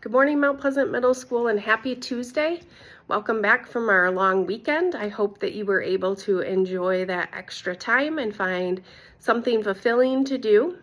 Good morning, Mount Pleasant Middle School, and happy Tuesday. Welcome back from our long weekend. I hope that you were able to enjoy that extra time and find something fulfilling to do.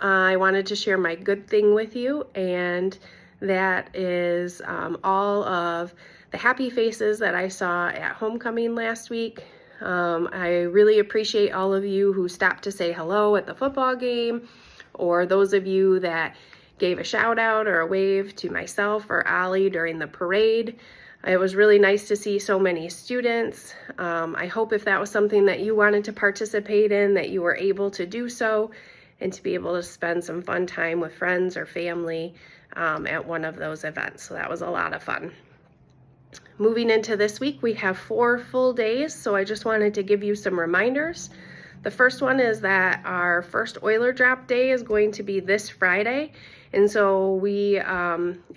I wanted to share my good thing with you, and that is all of the happy faces that I saw at homecoming last week. I really appreciate all of you who stopped to say hello at the football game, or those of you that gave a shout out or a wave to myself or Ollie during the parade. It was really nice to see so many students. I hope if that was something that you wanted to participate in, that you were able to do so and to be able to spend some fun time with friends or family at one of those events. So that was a lot of fun. Moving into this week, we have 4 full days, so I just wanted to give you some reminders. The first one is that our first Oiler Drop Day is going to be this Friday. And so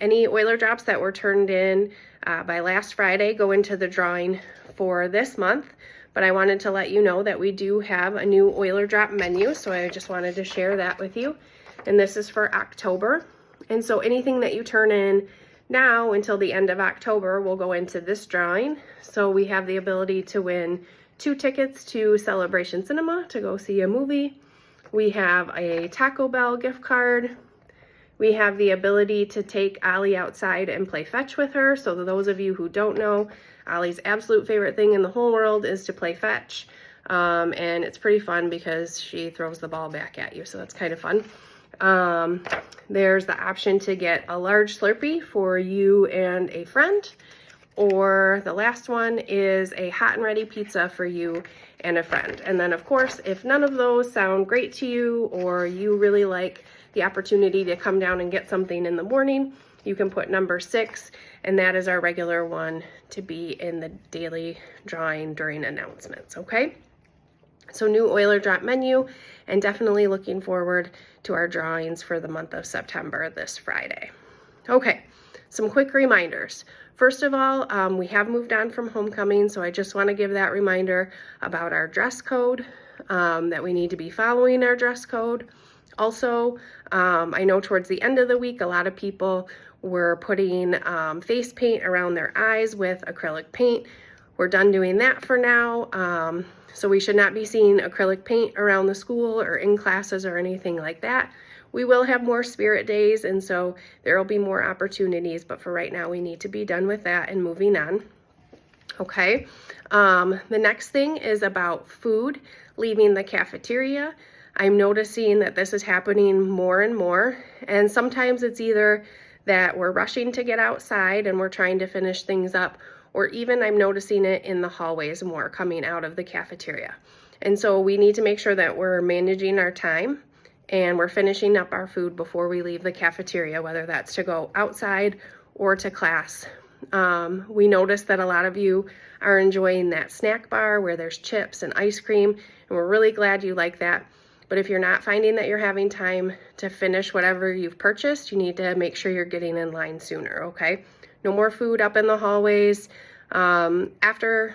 any Oiler Drops that were turned in by last Friday go into the drawing for this month. But I wanted to let you know that we do have a new Oiler Drop menu, so I just wanted to share that with you. And this is for October. And so anything that you turn in now until the end of October will go into this drawing. So we have the ability to win 2 tickets to Celebration Cinema to go see a movie. We have a Taco Bell gift card. We have the ability to take Ollie outside and play fetch with her. So those of you who don't know, Ollie's absolute favorite thing in the whole world is to play fetch. And it's pretty fun because she throws the ball back at you. So that's kind of fun. There's the option to get a large Slurpee for you and a friend. Or the last one is a hot and ready pizza for you and a friend. And then of course, if none of those sound great to you, or you really like the opportunity to come down and get something in the morning, you can put number 6, and that is our regular one to be in the daily drawing during announcements, okay? So new Oiler Drop menu, and definitely looking forward to our drawings for the month of September this Friday. Okay, some quick reminders. First of all, we have moved on from homecoming, so I just want to give that reminder about our dress code, that we need to be following our dress code. Also, I know towards the end of the week, a lot of people were putting face paint around their eyes with acrylic paint. We're done doing that for now, so we should not be seeing acrylic paint around the school or in classes or anything like that. We will have more spirit days, and so there will be more opportunities, but for right now, we need to be done with that and moving on. Okay, the next thing is about food leaving the cafeteria. I'm noticing that this is happening more and more, and sometimes it's either that we're rushing to get outside and we're trying to finish things up, or even I'm noticing it in the hallways more coming out of the cafeteria. And so we need to make sure that we're managing our time and we're finishing up our food before we leave the cafeteria, whether that's to go outside or to class. We noticed that a lot of you are enjoying that snack bar where there's chips and ice cream, and we're really glad you like that. But if you're not finding that you're having time to finish whatever you've purchased, you need to make sure you're getting in line sooner, okay? No more food up in the hallways after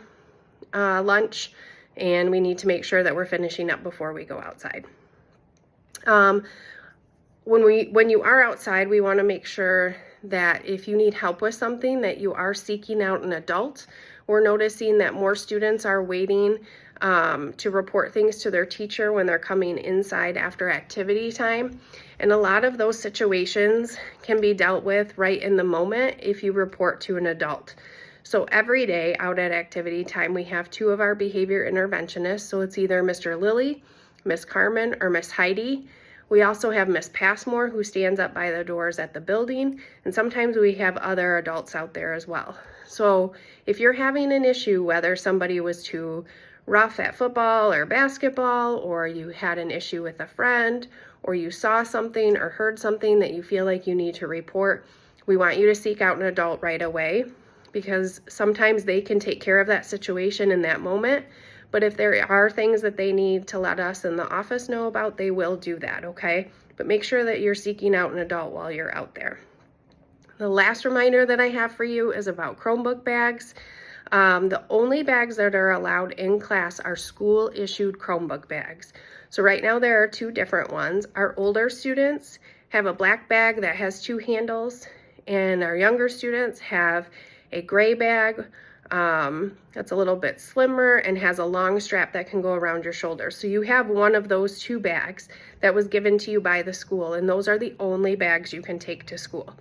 lunch, and we need to make sure that we're finishing up before we go outside. When you are outside, we want to make sure that if you need help with something, that you are seeking out an adult. We're noticing that more students are waiting to report things to their teacher when they're coming inside after activity time. And a lot of those situations can be dealt with right in the moment if you report to an adult. So every day out at activity time, we have 2 of our behavior interventionists. So it's either Mr. Lilly, Miss Carmen, or Miss Heidi. We also have Miss Passmore, who stands up by the doors at the building, and sometimes we have other adults out there as well. So if you're having an issue, whether somebody was too rough at football or basketball, or you had an issue with a friend, or you saw something or heard something that you feel like you need to report, we want you to seek out an adult right away, because sometimes they can take care of that situation in that moment. But if there are things that they need to let us in the office know about, they will do that, okay? But make sure that you're seeking out an adult while you're out there. The last reminder that I have for you is about Chromebook bags. The only bags that are allowed in class are school-issued Chromebook bags. So right now there are 2 different ones. Our older students have a black bag that has 2 handles, and our younger students have a gray bag that's a little bit slimmer and has a long strap that can go around your shoulder. So you have one of those two bags that was given to you by the school, and those are the only bags you can take to school.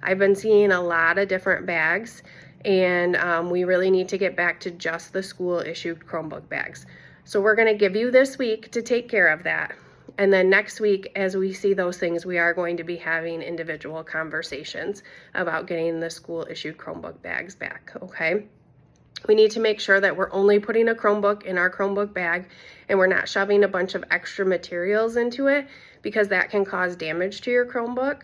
I've been seeing a lot of different bags, and we really need to get back to just the school issued Chromebook bags. So we're going to give you this week to take care of that. And then next week, as we see those things, we are going to be having individual conversations about getting the school issued Chromebook bags back, okay? We need to make sure that we're only putting a Chromebook in our Chromebook bag and we're not shoving a bunch of extra materials into it, because that can cause damage to your Chromebook.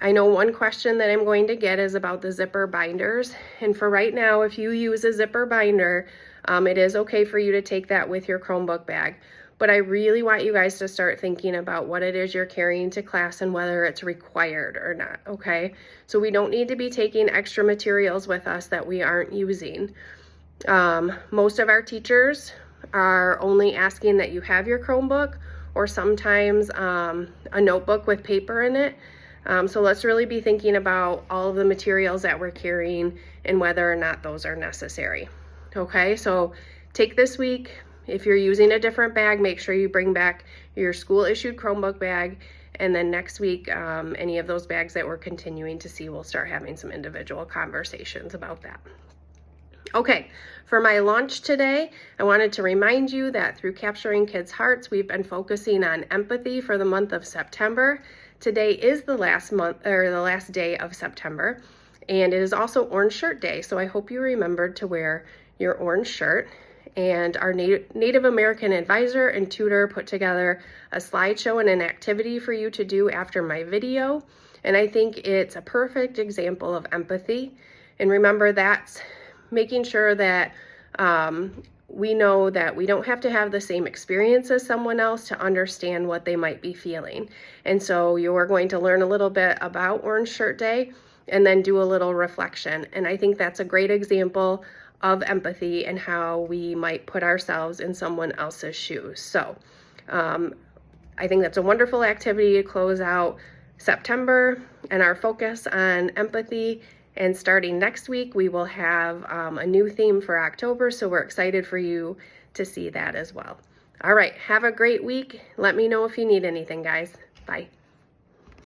I know one question that I'm going to get is about the zipper binders. And for right now, if you use a zipper binder, it is okay for you to take that with your Chromebook bag. But I really want you guys to start thinking about what it is you're carrying to class and whether it's required or not, okay? So we don't need to be taking extra materials with us that we aren't using. Most of our teachers are only asking that you have your Chromebook, or sometimes a notebook with paper in it. So let's really be thinking about all of the materials that we're carrying and whether or not those are necessary. Okay, so take this week. If you're using a different bag, make sure you bring back your school issued Chromebook bag. And then next week, any of those bags that we're continuing to see, we'll start having some individual conversations about that. Okay, for my launch today, I wanted to remind you that through Capturing Kids' Hearts, we've been focusing on empathy for the month of September. Today is the last day of September, and it is also Orange Shirt Day. So I hope you remembered to wear your orange shirt. And our Native American advisor and tutor put together a slideshow and an activity for you to do after my video. And I think it's a perfect example of empathy. And remember, that's making sure that we know that we don't have to have the same experience as someone else to understand what they might be feeling. And so you're going to learn a little bit about Orange Shirt Day and then do a little reflection. And I think that's a great example of empathy and how we might put ourselves in someone else's shoes. So I think that's a wonderful activity to close out September and our focus on empathy. And starting next week, we will have a new theme for October, so we're excited for you to see that as well. All right, have a great week. Let me know if you need anything, guys. Bye.